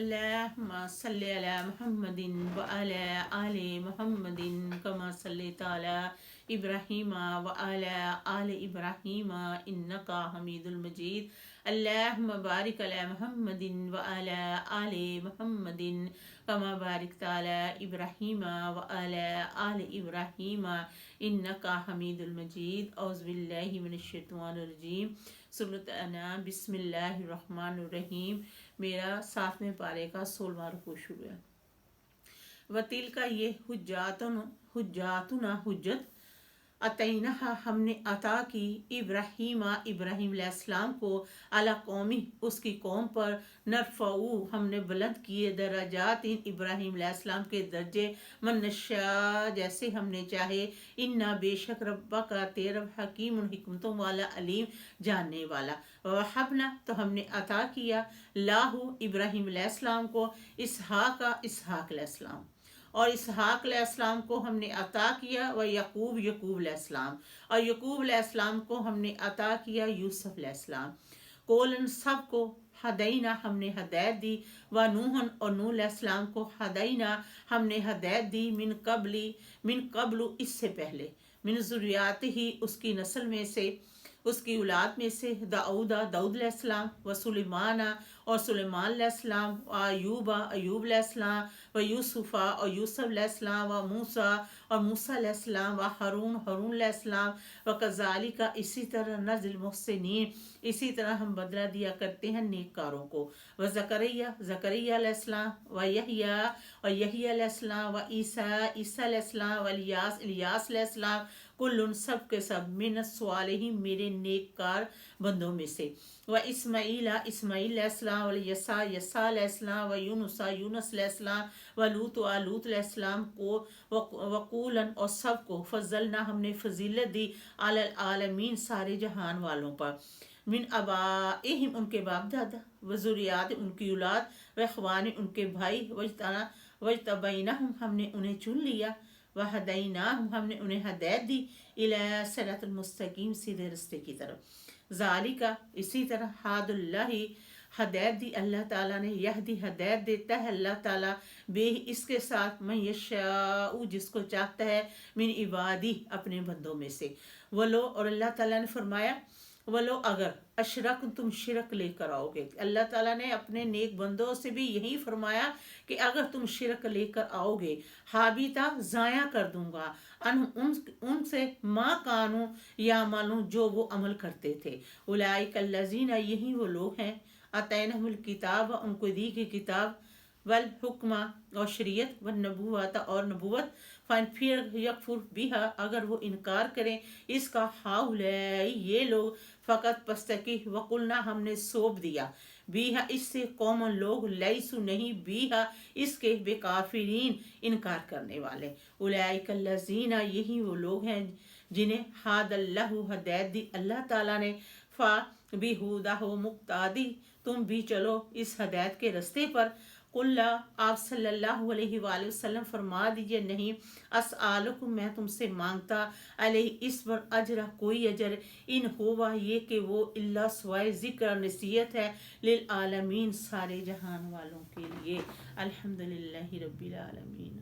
اللهم صل على محمد وعلى آل محمد كما صليت على إبراهيم وعلى آل إبراهيم إنك حميد مجيد. اللهم بارك على محمد وعلى آل محمد كما باركت على إبراهيم وعلى آل إبراهيم إنك حميد مجيد. أعوذ بالله من الشیطان الرجیم. سورۃ الانعام. بسم اللہ الرحمن الرحیم. میرا 7ویں پارے کا 16واں رکوع شروع ہے. وَتِلْكَ یہ حجاتنا حجت اتینہا ہم نے عطا کی ابراہیم علیہ السلام کو علی قومی اس کی قوم پر. نرفعو ہم نے بلند کیے درجات ابراہیم علیہ السلام کے درجے من نشاء جیسے ہم نے چاہے. انا بے شک ربک تیرا حکیم حکمتوں والا علیم جاننے والا. وَوَهَبْنَا تو ہم نے عطا کیا لاہو ابراہیم علیہ السلام کو اسحاق علیہ السلام اور اسحاق علیہ السلام کو ہم نے عطا کیا و یعقوب علیہ السلام اور یعقوب علیہ السلام کو ہم نے عطا کیا یوسف علیہ السلام. کولن سب کو ہدینا ہم نے ہدایت دی. و نوحن اور نوح علیہ السلام کو ہدینا ہم نے ہدایت دی. من قبل اس سے پہلے. من ذریات ہی اس کی نسل میں سے اس کی اولاد میں سے. داؤد علیہ السلام و سلیمان اور سلیمان علیہ السلام و ایوب علیہ السلام و یوسف اور یوسف علیہ السلام و موسیٰ اور موسیٰ علیہ السلام و ہارون علیہ السلام. و کذالک اسی طرح نزل المحسنین اسی طرح ہم بدلہ دیا کرتے ہیں نیک کاروں کو. و زکریا علیہ السلام و یحییٰ علیہ السلام و عیسیٰ علیہ السلام و الیاس علیہ السلام. کل سب کے سب من الصالحین میرے نیک کار بندوں میں سے. و اسماعیل علیہ السلام و یسع علیہ السلام و یونس علیہ السلام و لوط علیہ السلام کو. وقولن اور سب کو فضلنا ہم نے فضیلت دی علی العالمین سارے جہان والوں پر. من آبائہم ان کے باپ دادا و ذریات ان کی اولاد و اخوان ان کے بھائی. وجتبیناہم ہم نے انہیں چن لیا. وہدیناہم ہم نے انہیں ہدایت دی الی صراط المستقیم سیدھے رستے کی طرف. ذالک اسی طرح ہاد اللہ ہدایت دی اللہ تعالیٰ نے. یہدی ہدایت دیتا ہے اللہ تعالیٰ بے اس کے ساتھ من یشاء جس کو چاہتا ہے من عبادی اپنے بندوں میں سے. ولو اور اللہ تعالیٰ نے فرمایا ولو اگر اشرک تم شرک لے کر آؤ گے. اللہ تعالیٰ نے اپنے نیک بندوں سے بھی یہی فرمایا کہ اگر تم شرک لے کر آؤ گے حابیتا ضائع کر دوں گا ان سے ما کانو یا معلوم جو وہ عمل کرتے تھے. اولئک الذین یہی وہ لوگ ہیں اتینہم الکتاب ان کو دی کی کتاب والحکمہ اور شریعت والنبوت اور نبوت. فان پھر یکفر بہا اگر وہ انکار کریں اس کا ہؤلاء یہ لوگ فقط پستکی وقلنا ہم نے سونپ دیا بیہا اس سے قوم لوگ لیسو نہیں بیہا اس کے بکافرین انکار کرنے والے. اولئک الذین یہی وہ لوگ ہیں جنہیں ہاد اللہ ہدایت دی اللہ تعالیٰ نے. فا بہودہ مقتدی تم بھی چلو اس ہدایت کے رستے پر. قل آپ صلی اللہ علیہ وآلہ وسلم فرما دیجئے نہیں اسألکم میں تم سے مانگتا علیہ اس پر اجر کوئی اجر ان ہوا یہ کہ وہ اللہ سوائے ذکر نصیحت ہے للعالمین سارے جہان والوں کے لیے. الحمدللہ رب العالمین.